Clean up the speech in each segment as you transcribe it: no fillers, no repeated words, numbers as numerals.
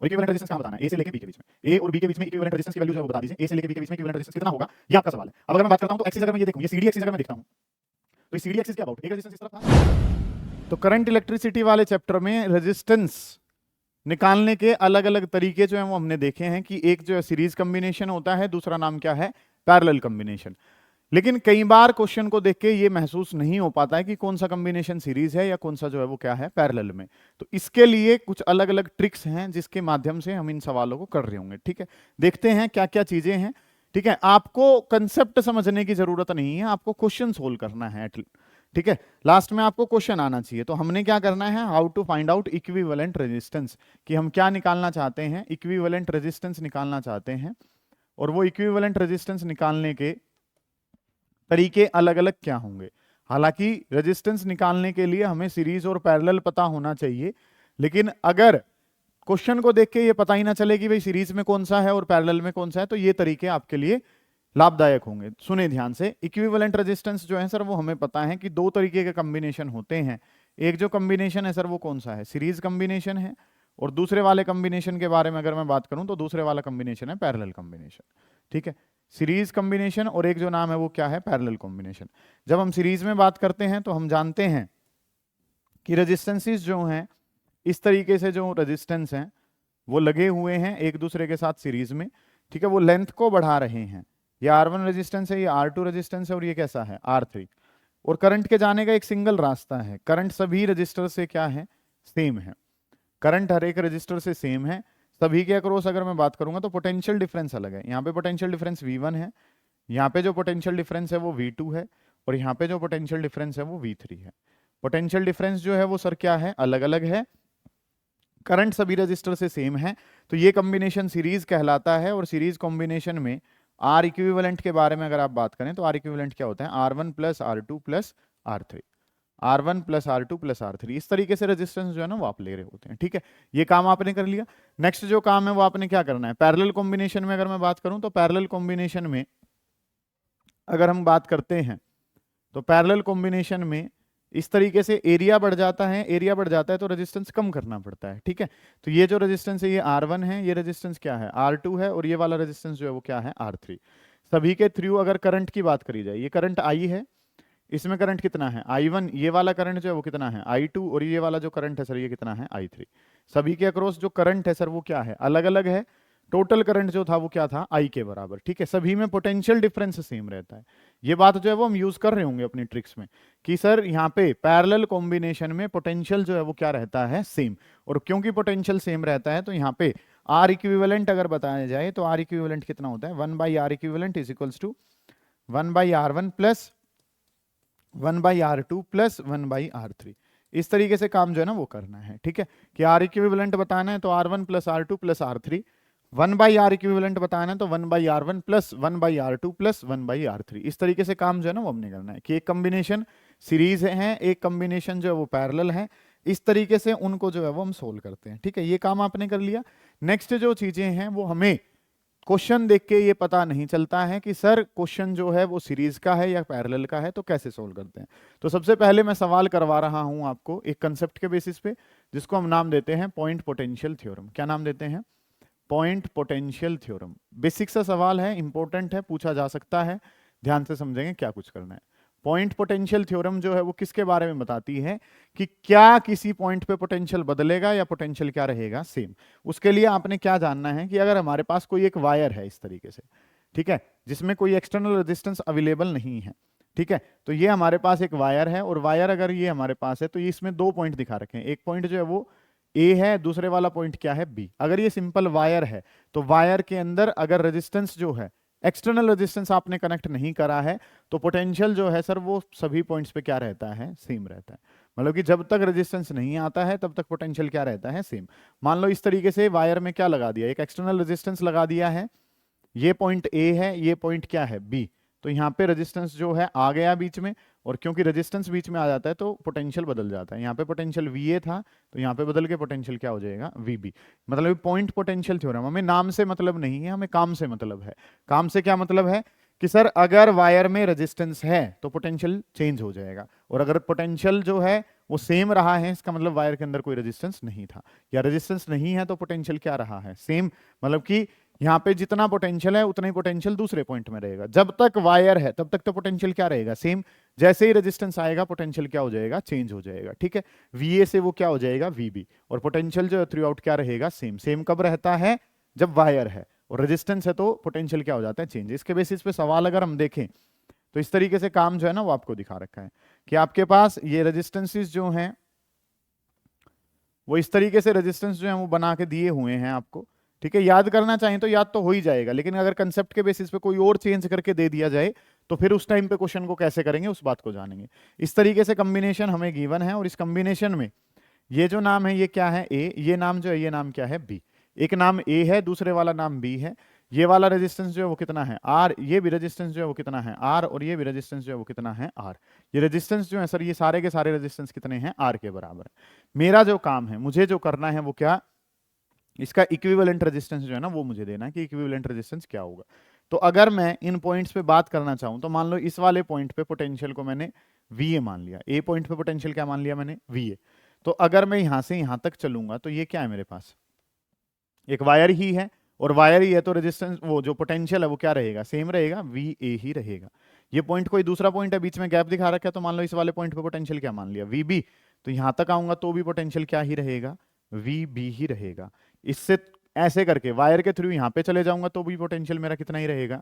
और equivalent resistance कहां बताना है, ए से लेके बी के बीच में, ए और बी के बीच में इक्विवेलेंट रेजिस्टेंस की वैल्यू जो है वो बता दीजिए, ए से लेके बी के बीच में इक्विवेलेंट रेजिस्टेंस कितना होगा ये आपका सवाल है। अब अगर मैं बात करता हूं तो एक्सिस अगर मैं ये देखूं, ये सीडी एक्सिस अगर मैं देखता हूं तो सीडी एक्सिस क्या अबाउट एक रेजिस्टेंस इस तरफ था। तो करंट इलेक्ट्रिसिटी वाले चैप्टर में रेजिस्टेंस निकालने के अलग अलग तरीके जो हैं वो हमने देखे हैं कि एक जो है सीरीज कॉम्बिनेशन होता है, दूसरा नाम क्या है, पैरेलल कॉम्बिनेशन। लेकिन कई बार क्वेश्चन को देख के ये महसूस नहीं हो पाता है कि कौन सा कॉम्बिनेशन सीरीज है या कौन सा जो है वो क्या है पैरेलल में। तो इसके लिए कुछ अलग अलग ट्रिक्स हैं जिसके माध्यम से हम इन सवालों को कर रहे होंगे। ठीक है, देखते हैं क्या क्या चीजें हैं। ठीक है, आपको कंसेप्ट समझने की जरूरत नहीं है, आपको क्वेश्चन सोल्व करना है। ठीक है, लास्ट में आपको क्वेश्चन आना चाहिए। तो हमने क्या करना है, how to find out equivalent resistance, कि हम क्या निकालना चाहते हैं, इक्विवेलेंट रेजिस्टेंस निकालना चाहते हैं। और वो इक्विवेलेंट रेजिस्टेंस निकालने के तरीके अलग अलग क्या होंगे। हालांकि रेजिस्टेंस निकालने के लिए हमें सीरीज और पैरेलल पता होना चाहिए, लेकिन अगर क्वेश्चन को देख के ये पता ही ना चले कि भाई सीरीज में कौन सा है और पैरेलल में कौन सा है, तो ये तरीके आपके लिए लाभदायक होंगे। सुने ध्यान से, इक्विवेलेंट रेजिस्टेंस जो है सर वो हमें पता है कि दो तरीके के कॉम्बिनेशन होते हैं। एक जो कॉम्बिनेशन है सर वो कौन सा है, सीरीज कॉम्बिनेशन है, और दूसरे वाले कॉम्बिनेशन के बारे में अगर मैं बात करूं तो दूसरे वाला कॉम्बिनेशन है पैरेलल कॉम्बिनेशन। ठीक है, सीरीज कॉम्बिनेशन और एक जो नाम है वो क्या है, पैरेलल कॉम्बिनेशन। जब हम सीरीज में बात करते हैं तो हम जानते हैं कि रेजिस्टेंसेस जो हैं इस तरीके से, जो रेजिस्टेंस हैं वो लगे हुए हैं एक दूसरे के साथ सीरीज में। ठीक है, वो लेंथ को बढ़ा रहे हैं। ये R1 रेजिस्टेंस है, ये R2 रेजिस्टेंस है, और ये कैसा है, R3। और करंट के जाने का एक सिंगल रास्ता है, करंट सभी रजिस्टर से क्या है, सेम है। करंट हर एक रजिस्टर से सेम है। सभी के अक्रॉस अगर मैं बात करूंगा तो पोटेंशियल डिफरेंस अलग है। यहाँ पे पोटेंशियल डिफरेंस V1 है, यहाँ पे जो पोटेंशियल डिफरेंस है वो V2 है, और यहाँ पे जो पोटेंशियल डिफरेंस है वो V3 है। पोटेंशियल डिफरेंस जो है वो सर क्या है, अलग अलग है। करंट सभी रजिस्टर से सेम है, तो ये कॉम्बिनेशन सीरीज कहलाता है। और सीरीज कॉम्बिनेशन में आर इक्विवेलेंट के बारे में अगर आप बात करें तो आर इक्विवेलेंट क्या होता है, R1 plus R2 plus R3, R1 plus R2 plus R3। इस तरीके से रेजिस्टेंस जो है ना वो आप ले रहे होते हैं। ठीक है, ये काम आपने कर लिया। नेक्स्ट जो काम है वो आपने क्या करना है, पैरेलल कॉम्बिनेशन में अगर मैं बात करूं तो पैरेलल कॉम्बिनेशन में अगर हम बात करते हैं तो पैरेलल कॉम्बिनेशन में इस तरीके से एरिया बढ़ जाता है, एरिया बढ़ जाता है तो रेजिस्टेंस कम करना पड़ता है। ठीक है, तो ये जो रेजिस्टेंस है ये R1 है, ये रेजिस्टेंस क्या है, R2 है, और ये वाला रेजिस्टेंस जो है वो क्या है, R3। सभी के थ्रू अगर करंट की बात करी जाए, ये करंट I है, इसमें करंट कितना है, I1, ये वाला करंट जो है वो कितना है, I2, और ये वाला जो करंट है सर ये कितना है, I3। सभी के अक्रॉस जो करंट है सर वो क्या है, अलग अलग है। टोटल करंट जो था वो क्या था, I के बराबर। ठीक है, सभी में पोटेंशियल डिफरेंस सेम रहता है। ये बात जो है वो हम यूज कर रहे होंगे अपनी ट्रिक्स में कि सर यहाँ पे पैरेलल कॉम्बिनेशन में पोटेंशियल जो है वो क्या रहता है, सेम। और क्योंकि पोटेंशियल सेम रहता है तो यहाँ पे आर इक्विवेलेंट अगर बताया जाए तो आर इक्विवेलेंट कितना होता है, 1/R equivalent is equals to 1/R1 plus 1/R2 plus 1/R3। इस तरीके से काम जो है ना वो करना है। ठीक है, कि आर इक्विवेलेंट बताना है तो R1 plus R2 plus R3, 1/R equivalent बताना है तो 1/R1 plus 1/R2 plus 1/R3। इस तरीके से काम जो है ना वो हमने करना है कि एक कॉम्बिनेशन सीरीज है, एक कॉम्बिनेशन जो है वो पैरेलल है। इस तरीके से उनको जो है वो हम सोल्व करते हैं। ठीक है, ये काम आपने कर लिया। नेक्स्ट जो चीजें हैं वो हमें क्वेश्चन देख के ये पता नहीं चलता है कि सर क्वेश्चन जो है वो सीरीज का है या पैरेलल का है, तो कैसे सोल्व करते हैं। तो सबसे पहले मैं सवाल करवा रहा हूं आपको एक कंसेप्ट के बेसिस पे, जिसको हम नाम देते हैं पॉइंट पोटेंशियल थ्योरम। क्या नाम देते हैं, पॉइंट पोटेंशियल थ्योरम। बेसिक सा सवाल है, इंपॉर्टेंट है, पूछा जा सकता है। ध्यान से समझेंगे क्या कुछ करना है। पॉइंट पोटेंशियल थ्योरम जो है वो किसके बारे में बताती है कि क्या किसी पॉइंट पे पोटेंशियल बदलेगा या पोटेंशियल क्या रहेगा, सेम। उसके लिए आपने क्या जानना है कि अगर हमारे पास कोई एक वायर है इस तरीके से, ठीक है, जिसमें कोई एक्सटर्नल रेजिस्टेंस अवेलेबल नहीं है, ठीक है, तो ये हमारे पास एक वायर है, और वायर अगर ये हमारे पास है तो ये इसमें दो पॉइंट दिखा रखे हैं। एक पॉइंट जो है वो ए है, दूसरे वाला पॉइंट क्या है, बी। अगर ये सिंपल वायर है तो वायर के अंदर अगर रेजिस्टेंस जो है, एक्सटर्नल रेजिस्टेंस आपने कनेक्ट नहीं करा है, तो पोटेंशियल जो है सर वो सभी पॉइंट्स पे क्या रहता है, सेम रहता है। मतलब कि जब तक रेजिस्टेंस नहीं आता है तब तक पोटेंशियल क्या रहता है, सेम। मान लो इस तरीके से वायर में क्या लगा दिया, एक एक्सटर्नल रेजिस्टेंस लगा दिया है, ये पॉइंट ए है, ये पॉइंट क्या है, बी। तो यहाँ पे रेजिस्टेंस जो है आ गया बीच में, और क्योंकि रेजिस्टेंस बीच में आ जाता है तो पोटेंशियल बदल जाता है। यहाँ पे पोटेंशियल VA था तो यहाँ पे बदल के पोटेंशियल क्या हो जाएगा, VB। मतलब पॉइंट पोटेंशियल थ्योरम, हमें नाम से मतलब नहीं है, हमें काम से मतलब है। काम से क्या मतलब है कि सर अगर वायर में रेजिस्टेंस है तो पोटेंशियल चेंज हो जाएगा, और अगर पोटेंशियल जो है वो सेम रहा है, इसका मतलब वायर के अंदर कोई रेजिस्टेंस नहीं था, या रेजिस्टेंस नहीं है तो पोटेंशियल क्या रहा है, सेम, मतलब कि यहाँ पे जितना पोटेंशियल है उतना ही पोटेंशियल दूसरे पॉइंट में रहेगा। जब तक वायर है तब तक तो पोटेंशियल क्या रहेगा, सेम। जैसे ही रेजिस्टेंस आएगा पोटेंशियल क्या हो जाएगा, चेंज हो जाएगा, ठीक है। VA से वो क्या हो जाएगा, VB, और पोटेंशियल जो थ्रू आउट क्या रहेगा, सेम। सेम कब रहता है, जब वायर है, और रेजिस्टेंस है तो पोटेंशियल क्या हो जाता है, चेंज। इसके बेसिस पे सवाल अगर हम देखें तो इस तरीके से काम जो है ना वो आपको दिखा रखा है कि आपके पास ये रेजिस्टेंसेस जो हैं वो इस तरीके से रेजिस्टेंस जो है वो बना के दिए हुए हैं आपको, ठीक है। याद करना चाहें तो याद तो हो ही जाएगा, लेकिन अगर कंसेप्ट के बेसिस पे कोई और चेंज करके दे दिया जाए तो फिर उस टाइम पे क्वेश्चन को कैसे करेंगे उस बात को जानेंगे। इस तरीके से कॉम्बिनेशन हमें गिवन है, और इस कॉम्बिनेशन में ये जो नाम है ये क्या है, A, ये नाम जो है ये नाम क्या है, B। एक नाम A है, दूसरे वाला नाम B है। ये वाला रेजिस्टेंस जो है वो कितना है, R, ये भी रेजिस्टेंस जो है वो कितना है, R, और ये भी रेजिस्टेंस जो है वो कितना है, R। ये रेजिस्टेंस जो है सर, ये सारे के सारे रेजिस्टेंस कितने हैं, R के बराबर है। मेरा जो काम है, मुझे जो करना है वो क्या, इसका इक्विवेलेंट रेजिस्टेंस जो है ना वो मुझे देना है कि इक्विवेलेंट रेजिस्टेंस क्या होगा। तो अगर मैं इन पॉइंट्स पे बात करना चाहूं तो मान लो इस वाले पॉइंट पे पोटेंशियल को मैंने VA मान लिया, A पॉइंट पे पोटेंशियल क्या मान लिया मैंने, VA। तो अगर मैं यहां से यहां तक चलूंगा तो ये क्या है मेरे पास, एक वायर ही है, और वायर ही है तो रेजिस्टेंस वो जो पोटेंशियल है वो क्या रहेगा, सेम रहेगा, VA ही रहेगा। ये पॉइंट कोई दूसरा पॉइंट है, बीच में गैप दिखा रखा है, तो मान लो इस वाले पॉइंट पे पोटेंशियल क्या मान लिया, VB। तो यहां तक आऊंगा तो भी पोटेंशियल क्या ही रहेगा, VB ही रहेगा। इससे ऐसे करके वायर के थ्रू यहां पे चले जाऊंगा तो भी पोटेंशियल मेरा कितना ही रहेगा,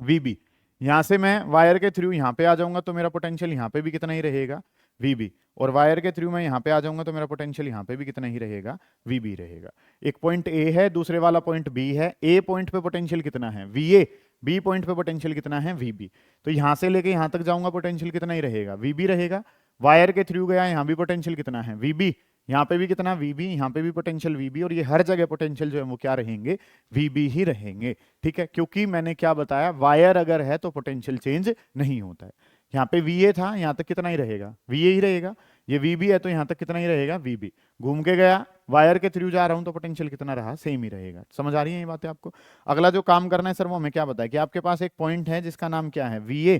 VB। यहां से मैं वायर के थ्रू यहां पे आ जाऊंगा तो मेरा पोटेंशियल यहां पे भी कितना ही रहेगा, VB। और वायर के थ्रू मैं यहां पे आ जाऊंगा तो मेरा पोटेंशियल यहां पे भी कितना ही रहेगा, VB रहेगा। एक पॉइंट A है, दूसरे वाला पॉइंट B है। A पॉइंट पे पोटेंशियल कितना है, VA। B पॉइंट पे पोटेंशियल कितना है, VB। तो यहां से लेके यहां तक जाऊंगा पोटेंशियल कितना ही रहेगा, VB रहेगा। वायर के थ्रू गया, यहां भी पोटेंशियल कितना है, VB। यहाँ पे भी कितना, VB, यहाँ पे भी पोटेंशियल VB, और ये हर जगह पोटेंशियल जो है वो क्या रहेंगे, VB ही रहेंगे, ठीक है। क्योंकि मैंने क्या बताया, वायर अगर है तो पोटेंशियल चेंज नहीं होता है। यहाँ पे VA था, यहाँ तक कितना ही रहेगा, VA ही रहेगा। ये VB है तो यहाँ तक कितना ही रहेगा, VB। घूम के गया, वायर के थ्रू जा रहा हूं तो पोटेंशियल कितना रहा, सेम ही रहेगा। समझ आ रही है ये बातें आपको। अगला जो काम करना है सर वो हमें क्या बताया कि आपके पास एक पॉइंट है जिसका नाम क्या है, VA।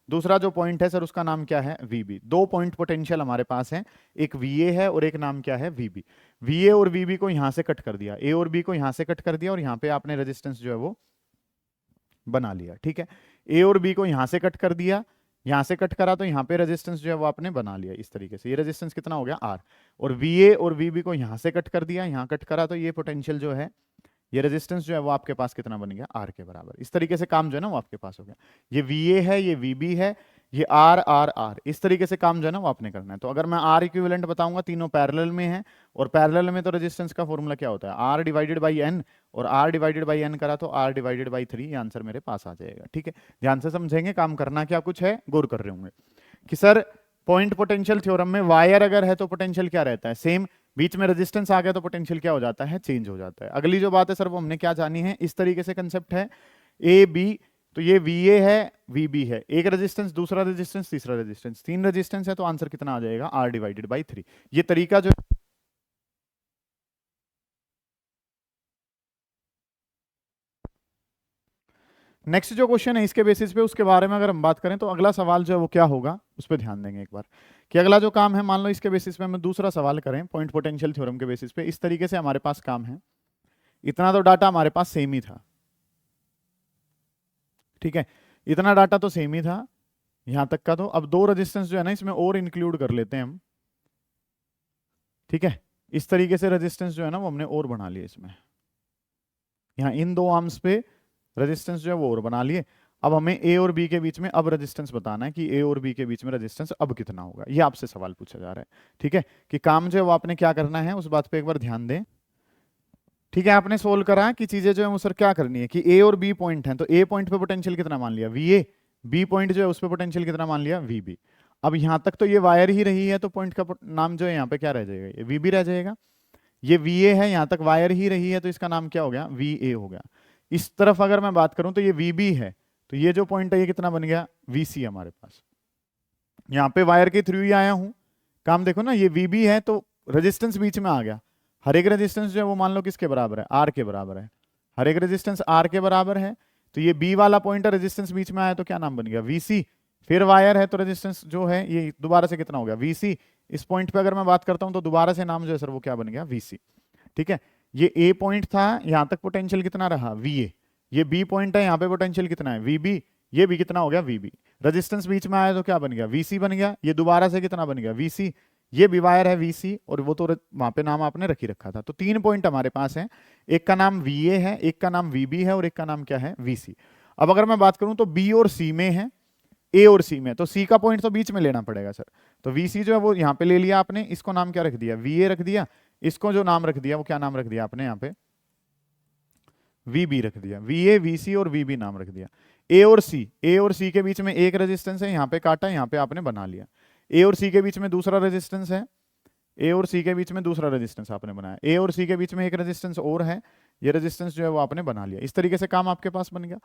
दूसरा जो पॉइंट है सर उसका नाम क्या है, VB। दो पॉइंट पोटेंशियल हमारे पास है, एक VA है और एक नाम क्या है, VB। VA और VB को यहां से कट कर दिया, A और B को यहां से कट कर दिया, और यहां पे आपने रेजिस्टेंस जो है वो बना लिया, ठीक है। A और B को यहां से कट कर दिया, यहां से कट करा तो यहां पे रेजिस्टेंस जो है वो आपने बना लिया इस तरीके से। ये रेजिस्टेंस कितना हो गया, R। और VA और VB को यहां से कट कर दिया, यहां कट करा तो ये पोटेंशियल जो है, ये रेजिस्टेंस जो है वो आपके पास कितना बन गया, R के बराबर। इस तरीके से काम जो है ना वो आपके पास हो गया। ये VA है, ये VB है, ये R R R। इस तरीके से काम जो है ना वो आपने करना है। तो अगर मैं R इक्विवेलेंट बताऊंगा, तीनों पैरेलल में है, और पैरेलल में तो रेजिस्टेंस का फॉर्मूला क्या होता है, R डिवाइडेड बाई N, और R डिवाइडेड बाई N करा तो R डिवाइडेड बाई 3, ये आंसर मेरे पास आ जाएगा, ठीक है। ध्यान से समझेंगे, काम करना क्या कुछ है, गौर कर रहे होंगे कि सर पॉइंट पोटेंशियल थ्योरम में वायर अगर है तो पोटेंशियल क्या रहता है, सेम। बीच में रेजिस्टेंस आ गया तो पोटेंशियल क्या हो जाता है, चेंज हो जाता है। अगली जो बात है सर वो हमने क्या जानी है, इस तरीके से कंसेप्ट है A B। तो ये VA है, VB है, एक रेजिस्टेंस, दूसरा रेजिस्टेंस, तीसरा रेजिस्टेंस, 3 रेजिस्टेंस है, तो आंसर कितना आ जाएगा, R डिवाइडेड बाई 3। ये तरीका जो नेक्स्ट जो क्वेश्चन है इसके बेसिस पे, उसके बारे में अगर हम बात करें तो अगला सवाल जो है वो क्या होगा उस पर ध्यान देंगे एक बार कि अगला जो काम है, मान लो इसके बेसिस पे हम दूसरा सवाल करें पॉइंट पोटेंशियल थ्योरम के बेसिस पे। इस तरीके से हमारे पास काम है, इतना तो डाटा हमारे पास सेम ही था, ठीक है, इतना डाटा तो सेम ही था यहां तक का। तो अब दो रेजिस्टेंस जो है ना इसमें और इंक्लूड कर लेते हैं हम, ठीक है। इस तरीके से रेजिस्टेंस जो है ना वो हमने और बना लिए इसमें, यहाँ इन दो आर्म्स पे रेजिस्टेंस जो है वो और बना लिए। अब हमें A और B के बीच में अब रेजिस्टेंस बताना है कि A और B के बीच में रेजिस्टेंस अब कितना होगा, ये आपसे सवाल पूछा जा रहा है, ठीक है। कि काम जो है वो आपने क्या करना है उस बात पे एक बार ध्यान दें, ठीक है। आपने सोल्व करा कि चीजें जो है वो सर क्या करनी है कि A और B पॉइंट हैं, तो A पॉइंट पे पोटेंशियल कितना मान लिया, VA। B पॉइंट जो है उस पे पोटेंशियल कितना मान लिया, VB। अब यहां तक तो ये वायर ही रही है, तो पॉइंट का नाम जो है यहाँ पे क्या रह जाएगा, ये VB रह जाएगा। ये VA है, यहां तक वायर ही रही है, तो इसका नाम क्या हो गया, VA हो गया। इस तरफ अगर मैं बात करूं तो ये VB है, तो ये जो पॉइंट है ये कितना बन गया, VC हमारे पास। यहाँ पे वायर के थ्रू ही आया हूं, काम देखो ना, ये VB है तो रेजिस्टेंस बीच में आ गया। हर एक रेजिस्टेंस जो है वो मान लो किसके बराबर है, R के बराबर है। हर एक रेजिस्टेंस R के बराबर है, तो ये B वाला पॉइंट रेजिस्टेंस बीच में आया तो क्या नाम बन गया, VC। फिर वायर है तो रेजिस्टेंस जो है ये दोबारा से कितना हो गया, VC। इस पॉइंट पे अगर मैं बात करता हूं तो दोबारा से नाम जो है सर वो क्या बन गया, वीसी। ठीक है, ये ए पॉइंट था, यहां तक पोटेंशियल कितना रहा, वीए। ये बी पॉइंट है, यहां पे पोटेंशियल कितना है, वीबी। ये भी कितना हो गया, वीबी। रेजिस्टेंस बीच में आया तो क्या बन गया, वीसी बन गया। ये दोबारा से कितना बन गया, वीसी। ये भी वायर है वीसी, और वो तो वहां पे नाम आपने रख ही रखा था। तो 3 पॉइंट हमारे पास हैं, एक का नाम वीए है, एक का नाम वीबी है, और एक का नाम क्या है, वीसी। अब अगर मैं बात करूं तो बी और सी में है, ए और सी में, तो सी का पॉइंट तो बीच में लेना पड़ेगा सर। तो वीसी जो है वो यहां पे ले लिया आपने, इसको नाम क्या रख दिया, वीए रख दिया। इसको जो नाम रख दिया वो क्या नाम रख दिया आपने, यहां पे वीबी रख दिया। वीए, वीसी और वीबी नाम रख दिया। ए और सी, ए और सी के बीच में एक रेजिस्टेंस है, यहां पे काटा, यहां पे आपने बना लिया। ए और सी के बीच में दूसरा रेजिस्टेंस है, ए और सी के बीच में दूसरा रेजिस्टेंस आपने बनाया। ए और सी के बीच में एक रेजिस्टेंस और है, ये रेजिस्टेंस जो है वो आपने बना लिया। इस तरीके से काम आपके पास बन गया।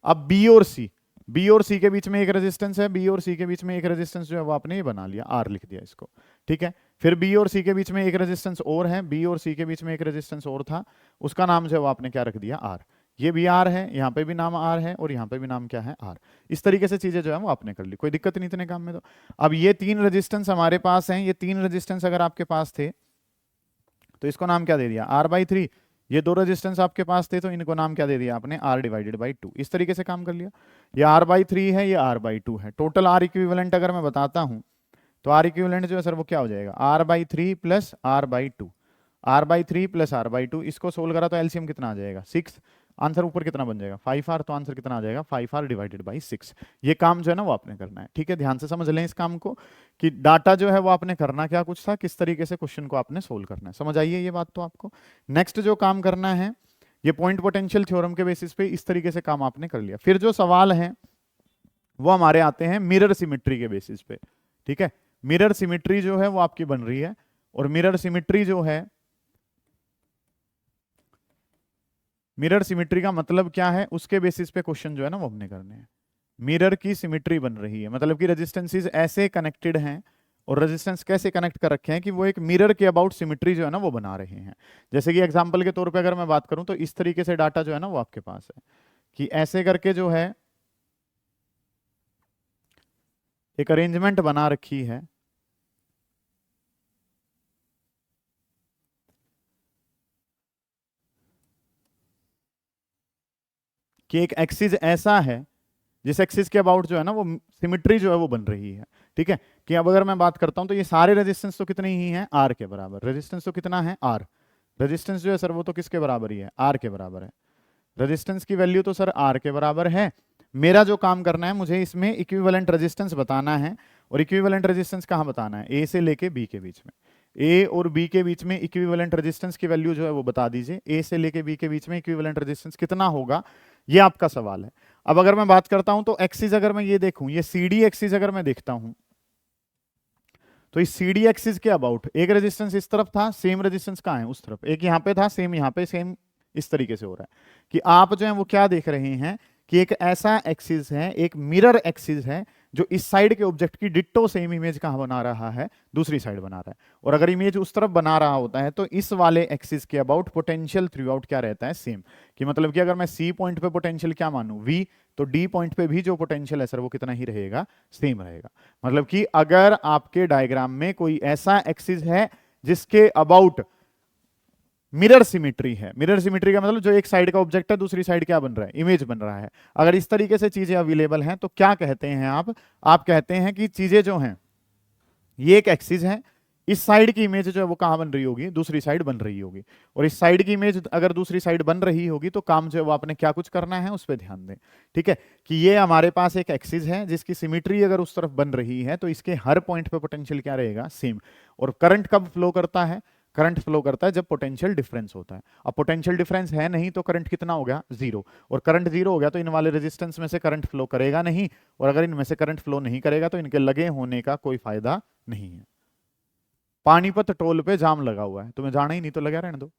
अब बी और सी, बी और सी के बीच में एक रेजिस्टेंस है, बी और सी के बीच में एक रेजिस्टेंस जो है वो आपने ये बना लिया, आर लिख दिया इसको। ठीक है, फिर बी और सी के बीच में एक रेजिस्टेंस और है, बी और सी के बीच में एक रेजिस्टेंस और था, उसका नाम जो है वो आपने क्या रख दिया, आर। ये भी आर है, यहाँ पे भी नाम आर है, और यहाँ पे भी नाम क्या है, आर। इस तरीके से चीजें जो है वो आपने कर ली, कोई दिक्कत नहीं इतने काम में। तो अब ये 3 रेजिस्टेंस हमारे पास हैं, ये 3 रेजिस्टेंस अगर आपके पास थे तो इसको नाम क्या दे दिया, R/3। ये 2 रेजिस्टेंस आपके पास थे तो इनको नाम क्या दे दिया आपने, R/2। इस तरीके से काम कर लिया। ये R/3 है, ये R/2 है। टोटल R इक्विवेलेंट अगर मैं बताता हूं तो R इक्विवेलेंट जो है सर वो क्या हो जाएगा, R/3 plus R/2। R/3 plus R/2, इसको सोल्व करा तो एलसीएम कितना आ जाएगा, 6। आंसर ऊपर कितना बन जाएगा, 5R। तो आंसर कितना आ जाएगा, 5R डिवाइडेड बाई 6। ये काम जो है ना वो आपने करना है। ठीक है, ध्यान से समझ लें इस काम को, कि डाटा जो है वो आपने करना क्या कुछ था, किस तरीके से क्वेश्चन को आपने सोल्व करना है। समझ आइए ये बात तो आपको। नेक्स्ट जो काम करना है, ये पॉइंट पोटेंशियल थ्योरम के बेसिस पे इस तरीके से काम आपने कर लिया। फिर जो सवाल है वो हमारे आते हैं मिरर सिमिट्री के बेसिस पे। ठीक है, मिरर सिमिट्री जो है वो आपकी बन रही है, और मिरर सिमिट्री जो है, मिरर सिमिट्री का मतलब क्या है, उसके बेसिस पे क्वेश्चन जो है ना वो हमने करने हैं। मिरर की सिमिट्री बन रही है, मतलब कि रेजिस्टेंसेस ऐसे कनेक्टेड हैं, और रेजिस्टेंस कैसे कनेक्ट कर रखे हैं कि वो एक मिरर के अबाउट सिमिट्री जो है ना वो बना रहे हैं। जैसे कि एग्जांपल के तौर पे अगर मैं बात करूं तो इस तरीके से डाटा जो है ना वो आपके पास है, कि ऐसे करके जो है एक अरेंजमेंट बना रखी है, कि एक एक्सिस ऐसा है जिस एक्सिस के अबाउट जो है ना वो सिमिट्री जो है वो बन रही है। ठीक है, कि अब अगर मैं बात करता हूं तो ये सारे रेजिस्टेंस तो कितने ही हैं, आर के बराबर। रेजिस्टेंस तो कितना है, आर। रेजिस्टेंस जो है सर वो तो किसके बराबर ही है, आर के बराबर है। रेजिस्टेंस की वैल्यू तो सर आर के बराबर है। मेरा जो काम करना है, मुझे इसमें इक्विवेलेंट रेजिस्टेंस बताना है, और इक्विवेलेंट रेजिस्टेंस कहाँ बताना है, ए से लेके बी के बीच में। ए और बी के बीच में इक्विवेलेंट रेजिस्टेंस की वैल्यू जो है वो बता दीजिए। ए से लेके बी के बीच में इक्विवेलेंट रेजिस्टेंस कितना होगा, ये आपका सवाल है। अब अगर मैं बात करता हूं तो एक्सिस अगर मैं ये देखूं, ये सीडी एक्सिस अगर मैं देखता हूं तो इस सीडी एक्सिस के अबाउट एक रेजिस्टेंस इस तरफ था, सेम रेजिस्टेंस कहां है, उस तरफ। एक यहां पे था, सेम यहां पे, सेम इस तरीके से हो रहा है कि आप जो है वो क्या देख रहे हैं, कि एक ऐसा एक्सिस है, एक मिरर एक्सिस है, जो इस साइड के ऑब्जेक्ट की डिट्टो सेम इमेज कहां बना रहा है, दूसरी साइड बना रहा है। और अगर इमेज उस तरफ बना रहा होता है तो इस वाले एक्सिस के अबाउट पोटेंशियल थ्रू आउट क्या रहता है, सेम। कि मतलब कि अगर मैं सी पॉइंट पे पोटेंशियल क्या मानूं, वी, तो डी पॉइंट पे भी जो पोटेंशियल है सर वो कितना ही रहेगा, सेम रहेगा। मतलब कि अगर आपके डायग्राम में कोई ऐसा एक्सिस है जिसके अबाउट मिरर सिमिट्री है, मिरर सिमिट्री का मतलब जो एक साइड का ऑब्जेक्ट है दूसरी साइड क्या बन रहा है, इमेज बन रहा है। अगर इस तरीके से चीजें अवेलेबल हैं तो क्या कहते हैं आप कहते हैं कि चीजें जो हैं, ये एक एक्सिस है, इस साइड की इमेज जो है वो कहां बन रही होगी, दूसरी साइड बन रही होगी। और इस साइड की इमेज अगर दूसरी साइड बन रही होगी तो काम जो है वो आपने क्या कुछ करना है, उस पर ध्यान दें। ठीक है, कि ये हमारे पास एक एक्सिस है जिसकी सिमिट्री अगर उस तरफ बन रही है तो इसके हर पॉइंट पे पोटेंशियल क्या रहेगा, सेम। और करंट कब फ्लो करता है, करंट फ्लो करता है जब पोटेंशियल डिफरेंस होता है। अब पोटेंशियल डिफरेंस है नहीं तो करंट कितना हो गया, जीरो। और करंट जीरो हो गया तो इन वाले रेजिस्टेंस में से करंट फ्लो करेगा नहीं, और अगर इनमें से करंट फ्लो नहीं करेगा तो इनके लगे होने का कोई फायदा नहीं है। पानीपत टोल पे जाम लगा हुआ है, तुम्हें जाना ही नहीं तो लगा रहने दो।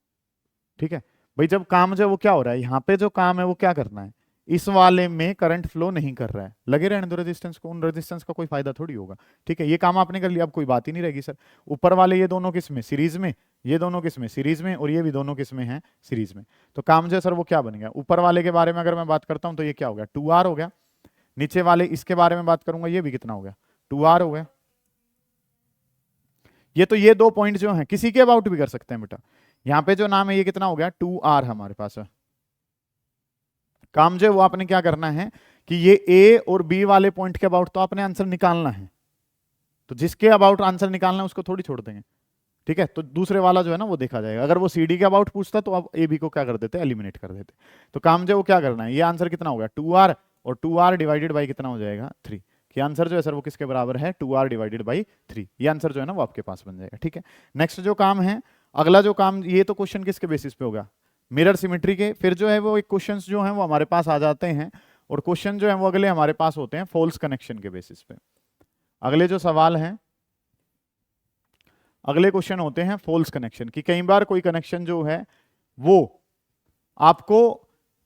ठीक है भाई, जब काम जो है वो क्या हो रहा है, यहाँ पे जो काम है वो क्या करना है, इस वाले में करंट फ्लो नहीं कर रहा है, लगे रहने दो रेजिस्टेंस को, उन रेजिस्टेंस का कोई फायदा थोड़ी होगा। ठीक है, ये काम आपने कर लिया, अब कोई बात ही नहीं रहेगी सर। ऊपर वाले ये दोनों किस में, सीरीज में, ये दोनों किस में, सीरीज में, और ये भी दोनों किस में है, सीरीज में। तो काम जो है सर वो क्या बन गया, ऊपर वाले के बारे में अगर मैं बात करता हूं तो ये क्या हो गया, 2R हो गया। नीचे वाले इसके बारे में बात करूंगा, ये भी कितना हो गया, 2R हो गया। ये दो पॉइंट जो हैं किसी के अबाउट भी कर सकते हैं बेटा। यहाँ पे जो नाम है ये कितना हो गया 2r हमारे पास है। काम जो है वो आपने क्या करना है कि ये ए और बी वाले पॉइंट के अबाउट तो आपने आंसर निकालना है, तो जिसके अबाउट आंसर निकालना है उसको थोड़ी छोड़ देंगे, ठीक है। तो दूसरे वाला जो है ना वो देखा जाएगा। अगर वो सी डी के अबाउट पूछता तो अब ए बी को क्या कर देते, एलिमिनेट कर देते। तो काम जो वो क्या करना है, ये आंसर कितना हो गया 2r, और 2r डिवाइडेड बाई कितना हो जाएगा 3, कि आंसर जो है सर वो किसके बराबर है 2r डिवाइडेड बाई 3। ये आंसर जो है ना वो आपके पास बन जाएगा, ठीक है। नेक्स्ट जो काम है, अगला जो काम, ये तो क्वेश्चन किसके बेसिस पे होगा, मिरर सिमेट्री के। फिर जो है वो एक क्वेश्चंस जो हैं वो हमारे पास आ जाते हैं, और क्वेश्चन जो है वो अगले हमारे पास होते हैं फॉल्स कनेक्शन के बेसिस पे। अगले जो सवाल हैं, अगले क्वेश्चन होते हैं फॉल्स कनेक्शन की। कई बार कोई कनेक्शन जो है वो आपको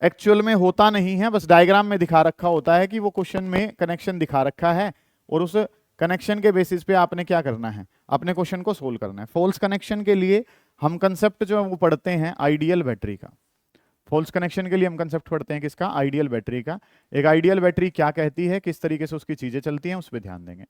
एक्चुअल में होता नहीं है, बस डायग्राम में दिखा रखा होता है कि वो क्वेश्चन में कनेक्शन दिखा रखा है, और उस कनेक्शन के बेसिस पे आपने क्या करना है, अपने क्वेश्चन को सोल्व करना है। फॉल्स कनेक्शन के लिए हम कंसेप्ट जो है वो पढ़ते हैं आइडियल बैटरी का। फॉल्स कनेक्शन के लिए हम कंसेप्ट पढ़ते हैं किसका, आइडियल बैटरी का। एक आइडियल बैटरी क्या कहती है, किस तरीके से उसकी चीजें चलती हैं, उस पर ध्यान देंगे।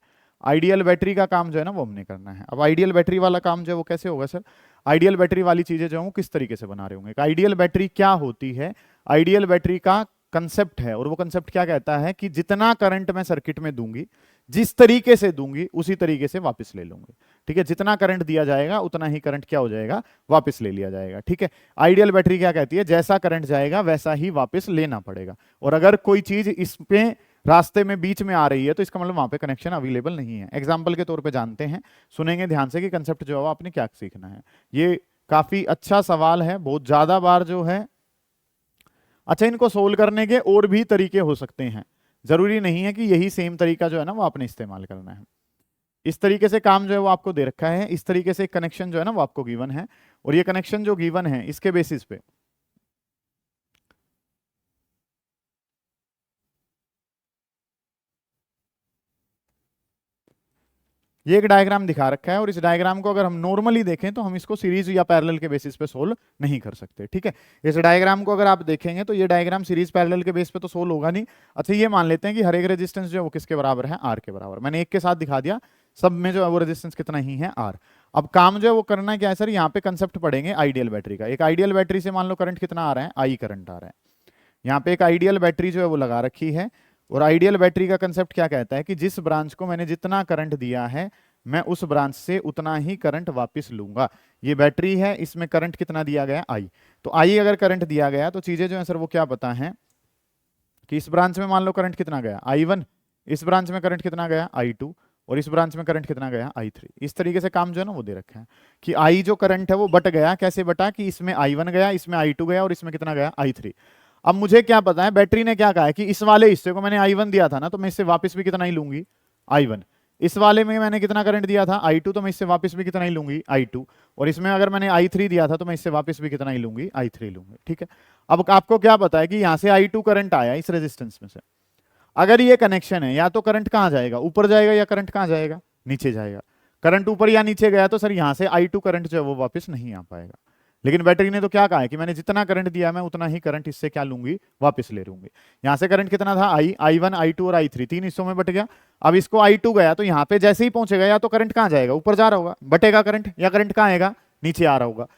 आइडियल बैटरी का काम जो है ना वो हमने करना है। अब आइडियल बैटरी वाला काम जो है वो कैसे होगा सर, आइडियल बैटरी वाली चीजें जो है वो किस तरीके से बना रहे होंगे। आइडियल बैटरी क्या होती है, आइडियल बैटरी का कंसेप्ट है, और वो कंसेप्ट क्या कहता है कि जितना करंट मैं सर्किट में दूंगी, जिस तरीके से दूंगी उसी तरीके से वापस ले लूंगी, ठीक है। जितना करंट दिया जाएगा उतना ही करंट क्या हो जाएगा, वापस ले लिया जाएगा, ठीक है। आइडियल बैटरी क्या कहती है, जैसा करंट जाएगा वैसा ही वापस लेना पड़ेगा, और अगर कोई चीज इसमें रास्ते में बीच में आ रही है तो इसका मतलब वहां पे कनेक्शन अवेलेबल नहीं है। एग्जाम्पल के तौर पे जानते हैं, सुनेंगे ध्यान से कि कंसेप्ट जो है आपने क्या सीखना है। ये काफी अच्छा सवाल है, बहुत ज्यादा बार जो है। अच्छा, इनको सोल्व करने के और भी तरीके हो सकते हैं, जरूरी नहीं है कि यही सेम तरीका जो है ना वो आपने इस्तेमाल करना है। इस तरीके से काम जो है वो आपको दे रखा है, इस तरीके से कनेक्शन जो है ना वो आपको गिवन है, और ये कनेक्शन जो गिवन है इसके बेसिस पे ये एक डायग्राम दिखा रखा है, और इस डायग्राम को अगर हम नॉर्मली देखें तो हम इसको सीरीज या पैरेलल के बेसिस पे सोल्व नहीं कर सकते, ठीक है। इस डायग्राम को अगर आप देखेंगे तो ये डायग्राम सीरीज पैरेलल के बेस पे तो सोल्व होगा नहीं। अच्छा, ये मान लेते हैं कि हर एक रेजिस्टेंस जो है वो किसके बराबर है, आर के बराबर। मैंने एक के साथ दिखा दिया, सब में जो है वो रेजिस्टेंस कितना ही है, आर। अब काम जो है वो करना क्या है सर, यहाँ पे कंसेप्ट पढ़ेंगे आइडियल बैटरी का। एक आइडियल बैटरी से मान लो करंट कितना आ रहा है, आई करंट आ रहा है। यहाँ पे एक आइडियल बैटरी जो है वो लगा रखी है, और आइडियल बैटरी का कंसेप्ट क्या कहता है कि जिस ब्रांच को मैंने जितना करंट दिया है मैं उस ब्रांच से उतना ही करंट वापस लूंगा। ये बैटरी है, इसमें करंट कितना दिया गया, आई। तो आई अगर करंट दिया गया तो चीजें जो है सर वो क्या पता है कि इस ब्रांच में मान लो करंट कितना गया, I1, इस ब्रांच में करंट कितना गया, I2, और इस ब्रांच में करंट कितना गया, I3। इस तरीके से काम जो है ना वो दे रखा है कि आई जो करंट है वो बट गया, कैसे बटा कि इसमें I1 गया, इसमें I2 गया, और इसमें कितना गया, I3। अब मुझे क्या पता है, बैटरी ने क्या कहा है कि इस वाले हिस्से को मैंने I1 दिया था ना, तो मैं इससे वापस भी कितना ही लूंगी, I1। इस वाले में मैंने कितना करंट दिया था, I2, तो मैं इससे वापस भी कितना ही लूंगी, I2। और इसमें अगर मैंने I3 दिया था तो मैं इससे वापस भी कितना ही लूंगी, I3 लूंगी, ठीक है। अब आपको क्या पता है कि यहां से I2 करंट आया इस रेजिस्टेंस में से। अगर ये कनेक्शन है, या तो करंट कहां जाएगा, ऊपर जाएगा, या करंट कहां जाएगा, नीचे जाएगा। करंट ऊपर या नीचे गया तो सर यहां से I2 करंट जो है वो वापस नहीं आ पाएगा। लेकिन बैटरी ने तो क्या कहा है कि मैंने जितना करंट दिया मैं उतना ही करंट इससे क्या लूंगी, वापस ले लूंगी। यहां से करंट कितना था, I1, I2 और I3, तीन हिस्सों में बट गया। अब इसको I2 गया तो यहां पे जैसे ही पहुंचेगा या तो करंट कहां जाएगा, ऊपर जा रहा होगा, बटेगा करंट, या करंट कहां आएगा, नीचे आ रहा होगा।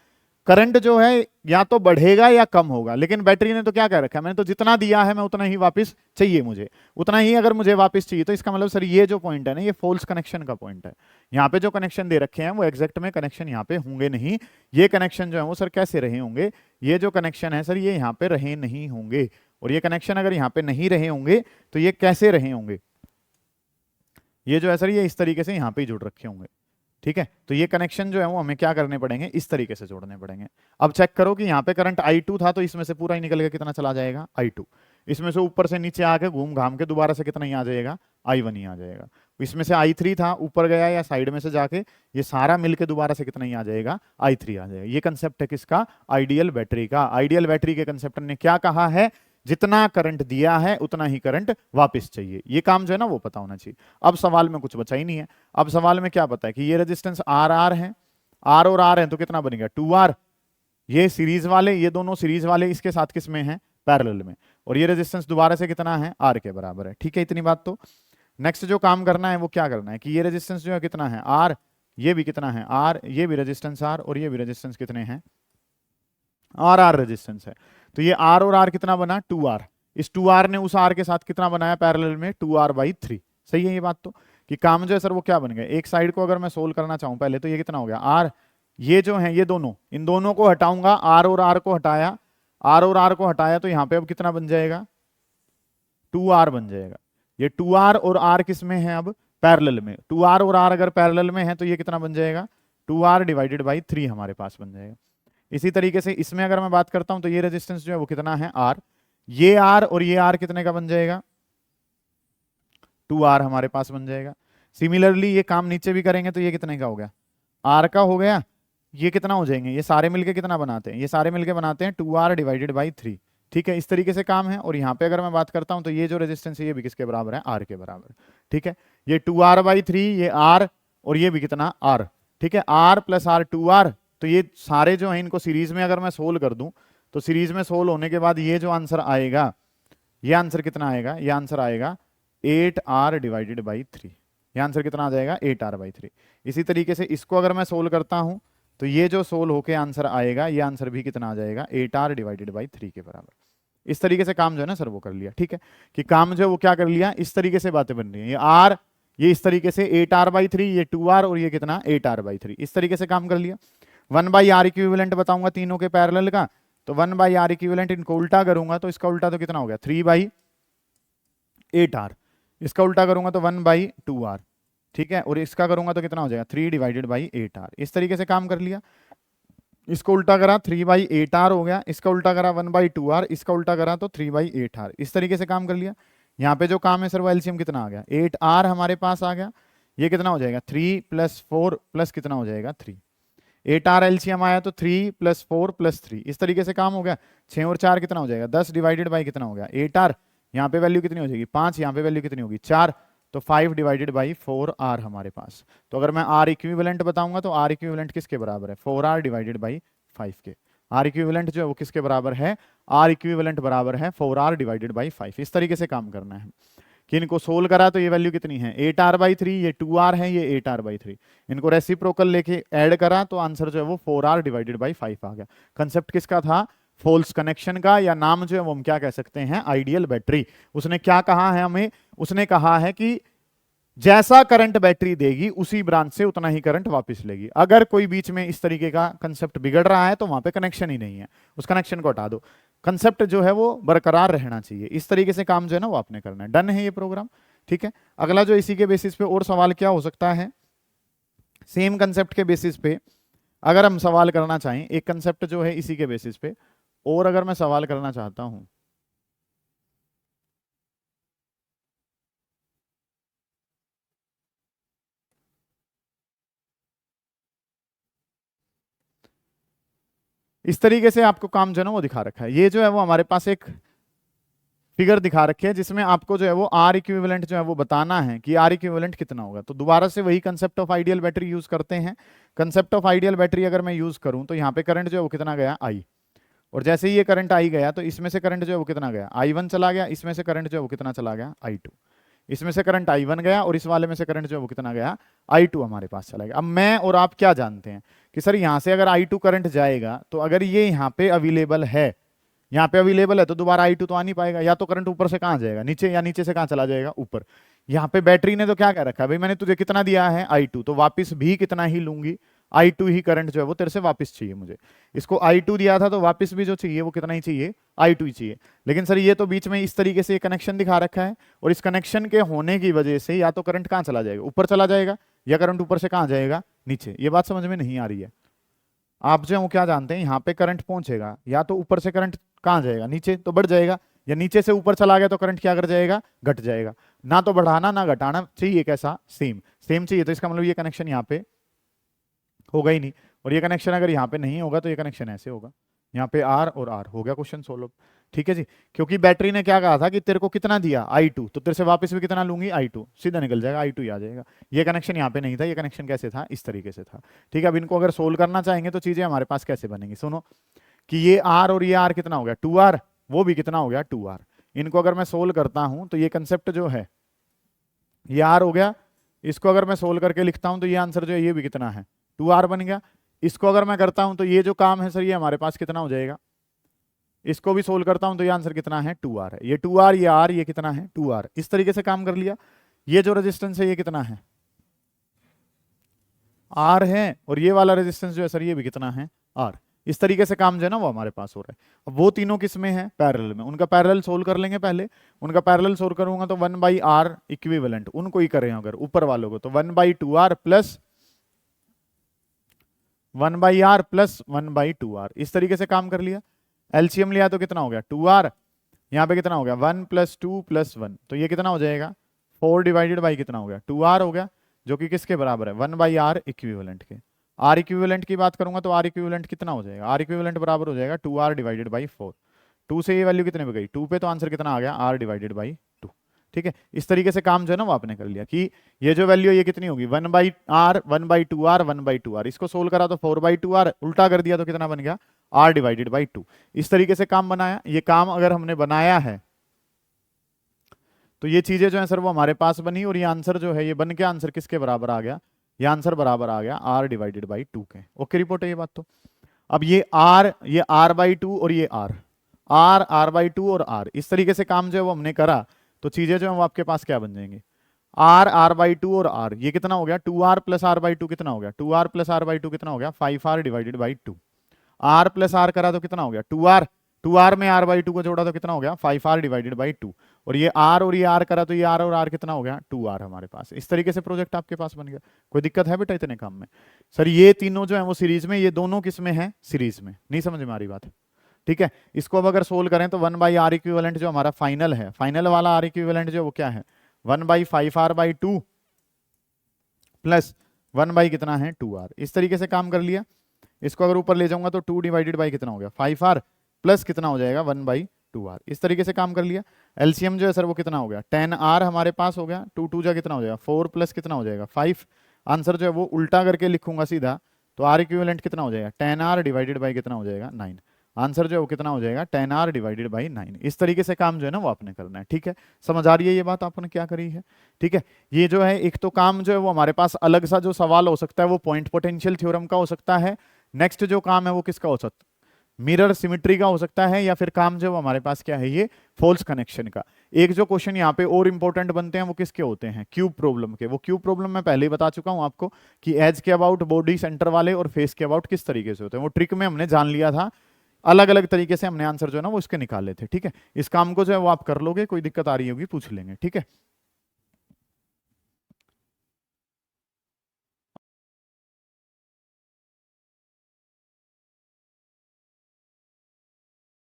करंट जो है या तो बढ़ेगा या कम होगा, लेकिन बैटरी ने तो क्या कह रखा है, मैंने तो जितना दिया है मैं उतना ही वापस चाहिए मुझे, उतना ही अगर मुझे वापस चाहिए। तो इसका मतलब सर ये जो पॉइंट है ना, ये फॉल्स कनेक्शन का पॉइंट है। यहाँ पे जो कनेक्शन दे रखे हैं वो एग्जैक्ट में कनेक्शन यहाँ पे होंगे नहीं। ये कनेक्शन जो है वो सर कैसे रहे होंगे, ये जो कनेक्शन है सर ये यहाँ पे रहे नहीं होंगे, और ये कनेक्शन अगर यहाँ पे नहीं रहे होंगे तो ये कैसे रहे होंगे, ये जो है सर ये इस तरीके से यहाँ पे जुड़ रखे होंगे, ठीक है। तो ये कनेक्शन जो है वो हमें क्या करने पड़ेंगे, इस तरीके से जोड़ने पड़ेंगे। अब चेक करो कि यहाँ पे करंट I2 था तो इसमें से पूरा ही निकल के कितना चला जाएगा, I2। इसमें से ऊपर से नीचे आके घूम घाम के दोबारा से कितना ही आ जाएगा, I1 ही आ जाएगा। इसमें से I3 था, ऊपर गया या साइड में से जाके, ये सारा मिलके दोबारा से कितना ही आ जाएगा, I3 आ जाएगा। ये कंसेप्ट है किसका, आइडियल बैटरी का। आइडियल बैटरी के कंसेप्टर ने क्या कहा है, जितना करंट दिया है उतना ही करंट वापस चाहिए। ये काम जो है ना वो पता होना चाहिए। अब सवाल में कुछ बचा ही नहीं है। अब सवाल में क्या पता है कि ये रेजिस्टेंस R है, R और R है तो कितना बनेगा 2R। ये सीरीज वाले, ये दोनों सीरीज वाले इसके साथ किस में है, पैरेलल में, और ये रेजिस्टेंस दोबारा से कितना है, R के बराबर है, ठीक है। इतनी बात तो नेक्स्ट जो काम करना है वो क्या करना है कि ये रेजिस्टेंस जो है कितना है, R, ये भी कितना है आर, ये भी रेजिस्टेंस आर, और ये भी रेजिस्टेंस कितने हैं आर, आर रेजिस्टेंस है। तो ये आर और आर कितना बना 2r, इस 2r ने उस आर के साथ कितना बनाया पैरेलल में 2r/3। सही है ये बात तो, कि काम जो है सर वो क्या बन गया, एक साइड को अगर मैं सोल्व करना चाहूं पहले तो ये कितना हो गया आर, ये जो है ये दोनों, इन दोनों को हटाऊंगा, आर और आर को हटाया, आर और आर को हटाया, तो यहां पे अब कितना बन जाएगा 2r बन जाएगा। ये 2r और r किस में है अब पैरेलल में, 2r और r अगर पैरेलल में है तो ये कितना बन जाएगा 2r/3 हमारे पास बन जाएगा। इसी तरीके से इसमें अगर मैं बात करता हूं तो ये रेजिस्टेंस जो है वो कितना है r, ये r और ये r कितने का बन जाएगा 2r हमारे पास बन जाएगा। सिमिलरली ये काम नीचे भी करेंगे तो ये कितने का हो गया r का हो गया, ये कितना हो जाएंगे, ये सारे मिलके कितना बनाते हैं, ये सारे मिलके बनाते हैं 2r/3। ठीक है, इस तरीके से काम है। और यहाँ पे अगर मैं बात करता हूं तो ये जो रेजिस्टेंस है ये भी किसके बराबर है r के बराबर। ठीक है, ये 2r/3, ये r, और ये भी कितना r। ठीक है, r + r 2r, तो ये सारे जो है इनको सीरीज में अगर मैं सोल्व कर दूं तो सीरीज में सोल्व होने के बाद ये जो आंसर आएगा, ये आंसर कितना आएगा, ये आंसर आएगा 8r/3। ये आंसर कितना आ जाएगा 8r/3। इसी तरीके से इसको अगर मैं सोल्व करता हूं तो ये जो सोल्व होके आंसर आएगा, ये आंसर भी कितना आ जाएगा 8r/3 के बराबर। इस तरीके से काम जो है ना सर वो कर लिया। ठीक है, कि काम जो है वो क्या कर लिया, इस तरीके से बातें बन रही हैं, ये r, ये इस तरीके से 8r/3, ये 2r, और ये कितना 8r/3, इस तरीके से काम कर लिया। 1/r इक्विवेलेंट बताऊंगा तीनों के पैरेलल का, तो 1/r इक्विवेलेंट इनको उल्टा करूंगा तो इसका उल्टा तो कितना हो गया 3/8r, इसका उल्टा करूंगा तो 1/2r। ठीक है, और इसका करूंगा तो कितना हो जाएगा 3/8r। इस तरीके से काम कर लिया। इसको उल्टा करा 3/8r हो गया, इसका उल्टा करा 1/2r, इसका उल्टा करा तो 3/8r। इस तरीके से काम कर लिया। यहाँ पे जो काम है सर वो एलसीएम कितना आ गया 8r हमारे पास आ गया, ये कितना हो जाएगा 3 + 4 प्लस कितना हो जाएगा 3। 8r एलसीएम आया तो 3 + 4 + 3, इस तरीके से काम हो गया। 6 और 4 कितना हो जाएगा 10 डिवाइडेड बाई कितना हो गया 8r, यहाँ पे वैल्यू कितनी हो जाएगी 5, यहाँ पे वैल्यू कितनी होगी 4, तो 5/4r हमारे पास। तो अगर मैं r इक्विवेलेंट बताऊंगा तो r इक्विवेलेंट किसके बराबर है 4r/5 के। r इक्विवेलेंट जो है वो किसके बराबर है, r इक्विवेलेंट बराबर है 4r/5। इस तरीके से काम करना है कि इनको सोल्व करा तो ये वैल्यू कितनी है 8r/3, ये 2r है, ये 8r/3, इनको रेसिप्रोकल लेके ऐड करा तो आंसर जो है वो 4r/5 आ गया। कंसेप्ट किसका था फोल्स कनेक्शन का, या नाम जो है वो हम क्या कह सकते हैं आइडियल बैटरी। उसने क्या कहा है हमें, उसने कहा है कि जैसा करंट बैटरी देगी उसी ब्रांच से उतना ही करंट वापस लेगी। अगर कोई बीच में इस तरीके का कंसेप्ट बिगड़ रहा है तो वहां पे कनेक्शन ही नहीं है, उस कनेक्शन को हटा दो, कंसेप्ट जो है वो बरकरार रहना चाहिए। इस तरीके से काम जो है ना वो आपने करना है। डन है ये प्रोग्राम। ठीक है, अगला जो इसी के बेसिस पे और सवाल क्या हो सकता है, सेम कंसेप्ट के बेसिस पे अगर हम सवाल करना चाहें, एक कंसेप्ट जो है इसी के बेसिस पे और अगर मैं सवाल करना चाहता हूं, इस तरीके से आपको काम जो है ना वो दिखा रखा है। ये जो है वो हमारे पास एक फिगर दिखा रखी है जिसमें आपको जो है वो आर इक्विवेलेंट जो है वो बताना है कि आर इक्विवेलेंट कितना होगा। तो दोबारा से वही concept of ideal battery use करते हैं। कंसेप्ट ऑफ आइडियल बैटरी अगर मैं यूज करूं तो यहाँ पे करंट जो है वो कितना गया आई, और जैसे ही ये करंट आई गया तो इसमें से करंट जो है वो कितना गया I1 चला गया, इसमें से करंट जो है वो कितना चला गया I2, इसमें से करंट I1 गया और इस वाले में से करंट जो है वो कितना गया I2 हमारे पास चला गया। अब मैं और आप क्या जानते हैं कि सर यहाँ से अगर I2 करंट जाएगा तो अगर ये यहाँ पे अवेलेबल है, यहाँ पे अवेलेबल है तो दोबारा I2 तो आ नहीं पाएगा, या तो करंट ऊपर से कहाँ जाएगा नीचे, या नीचे से कहाँ चला जाएगा ऊपर। यहाँ पे बैटरी ने तो क्या कह रखा है भाई मैंने तुझे कितना दिया है I2, तो वापस भी कितना ही लूंगी I2 ही करंट जो है वो तेरे से वापस चाहिए मुझे। इसको I2 दिया था तो वापस भी जो चाहिए वो कितना ही चाहिए I2 ही चाहिए। लेकिन सर ये तो बीच में इस तरीके से कनेक्शन दिखा रखा है और इस कनेक्शन के होने की वजह से या तो करंट कहाँ चला जाएगा ऊपर चला जाएगा, या करंट ऊपर से कहाँ जाएगा नीचे। ये बात समझ में नहीं आ रही है। आप जो है वो क्या जानते हैं यहाँ पे करंट पहुंचेगा, या तो ऊपर से करंट कहाँ जाएगा नीचे तो बढ़ जाएगा, या नीचे से ऊपर चला गया तो करंट क्या कर जाएगा घट जाएगा। ना तो बढ़ाना ना घटाना चाहिए, कैसा सेम सेम चाहिए। तो इसका मतलब ये कनेक्शन यहाँ पे होगा ही नहीं, और ये कनेक्शन अगर यहाँ पे नहीं होगा तो ये कनेक्शन ऐसे होगा, यहाँ पे R और R हो गया क्वेश्चन सोल्व। ठीक है जी, क्योंकि बैटरी ने क्या कहा था कि तेरे को कितना दिया I2, तो तेरे से वापस भी कितना लूंगी I2, सीधा निकल जाएगा I2 ही आ जाएगा। ये कनेक्शन यहाँ पे नहीं था, ये कनेक्शन कैसे था इस तरीके से था। ठीक है, अब इनको अगर सोल्व करना चाहेंगे तो चीजें हमारे पास कैसे बनेंगी, सुनो कि ये R और ये R कितना हो गया 2R, वो भी कितना हो गया 2R। इनको अगर मैं सोल्व करता हूं तो ये कंसेप्ट जो है ये R हो गया, इसको अगर मैं सोल्व करके लिखता हूं तो ये आंसर जो है ये भी कितना है 2r बन गया। इसको अगर मैं करता हूं तो ये जो काम है सर ये हमारे पास कितना हो जाएगा, इसको भी सोल्व करता हूं तो ये आंसर कितना है 2r है। ये 2r ये r ये कितना है 2r। इस तरीके से काम कर लिया। ये जो रेजिस्टेंस है ये कितना है r है, और ये वाला रेजिस्टेंस जो है सर ये भी कितना है r। इस तरीके से काम जो है ना वो हमारे पास हो रहा है। अब वो तीनों किसमें है पैरेलल में, उनका पैरेलल सोल्व कर लेंगे पहले। उनका पैरेलल सोल्व करूंगा तो 1/r इक्विवेलेंट उनको ही करें अगर ऊपर वालों को तो 1/2r plus 1/r plus 1/2r। इस तरीके से काम कर लिया। एलसीएम लिया तो कितना हो गया 2r, यहाँ पे कितना हो गया 1 + 2 + 1, तो ये कितना हो जाएगा 4 डिवाइडेड बाई कितना हो गया 2r हो गया, जो कि किसके बराबर है 1/r इक्विवेलेंट के। r इक्विवेलेंट की बात करूंगा तो r इक्विवेलेंट कितना हो जाएगा, r इक्विवेलेंट बराबर हो जाएगा 2r डिवाइडेड बाई 4। 2 से ये वैल्यू कितने पे गई 2 पे, तो आंसर कितना आ गया r डिवाइडेड बाई 2। ठीक है, इस तरीके से काम जो है ना वो आपने कर लिया कि ये जो वैल्यू है ये कितनी होगी 1/r 1/2r 1/2r। इसको सोल्व करा तो 4/2r, उल्टा कर दिया तो कितना बन गया r डिवाइडेड बाई 2। इस तरीके से काम बनाया। ये काम अगर हमने बनाया है तो ये चीजें जो है सर वो हमारे पास बनी, और ये आंसर जो है ये बन के आंसर किसके बराबर आ गया, ये आंसर बराबर आ गया r डिवाइडेड बाई 2 के। ओके रिपोर्ट है ये बात। तो अब ये r/2 और ये r/2 और r, इस तरीके से काम जो है वो हमने करा तो चीजें जो है वो आपके पास क्या बन जाएंगी r/2 और r, ये कितना हो गया 2r प्लस r/2 कितना हो गया 2r प्लस r/2 कितना हो गया 5r divided by 2। r plus r करा तो कितना हो गया 2r में r/2 को जोड़ा तो कितना हो गया 5r डिवाइडेड बाई 2, और ये r और ये r करा तो ये r और r कितना हो गया 2r हमारे पास। इस तरीके से प्रोजेक्ट आपके पास बन गया। कोई दिक्कत है बेटा इतने काम में? सर ये तीनों जो है वो सीरीज में, ये दोनों किस में है सीरीज में। नहीं समझ में आ रही बात? ठीक है, इसको अब अगर सोल्व करें तो 1/r इक्विवेलेंट जो हमारा फाइनल है, फाइनल वाला r इक्विवेलेंट जो वो क्या है 1/5r/2 प्लस 1 कितना है 2r। इस तरीके से काम कर लिया। इसको अगर ऊपर ले जाऊंगा तो 2 डिवाइडेड बाई कितना हो गया 5r प्लस कितना हो जाएगा 1/2r। इस तरीके से काम कर लिया। एलसीएम जो है सर वो कितना हो गया 10r हमारे पास हो गया, 2 2 जा कितना हो जाएगा 4 प्लस कितना हो जाएगा 5। आंसर जो है वो उल्टा करके लिखूंगा सीधा तो r इक्विवेलेंट कितना हो जाएगा 10r डिवाइडेड बाई कितना हो जाएगा 9। आंसर जो है वो कितना हो जाएगा 10r डिवाइडेड बाई 9। इस तरीके से काम जो है ना वो आपने करना है। ठीक है, समझ आ रही है ये बात आपने क्या करी है? ठीक है, ये जो है एक तो काम जो है वो हमारे पास अलग सा जो सवाल हो सकता है वो पॉइंट पोटेंशियल थ्योरम का हो सकता है। नेक्स्ट जो काम है वो किसका हो सकता है मिरर सिमेट्री का हो सकता है, या फिर काम जो हमारे पास क्या है ये फोल्स कनेक्शन का। एक जो क्वेश्चन यहाँ पे और इंपॉर्टेंट बनते हैं वो किसके होते हैं क्यूब प्रॉब्लम के। वो क्यूब प्रॉब्लम मैं पहले ही बता चुका हूँ आपको कि एज के अबाउट, बॉडी सेंटर वाले और फेस के अबाउट किस तरीके से होते हैं। वो ट्रिक में हमने जान लिया था, अलग अलग तरीके से हमने आंसर जो है ना वो इसके निकाले थे। ठीक है, इस काम को जो है वो आप कर लोगे, कोई दिक्कत आ रही होगी पूछ लेंगे। ठीक है।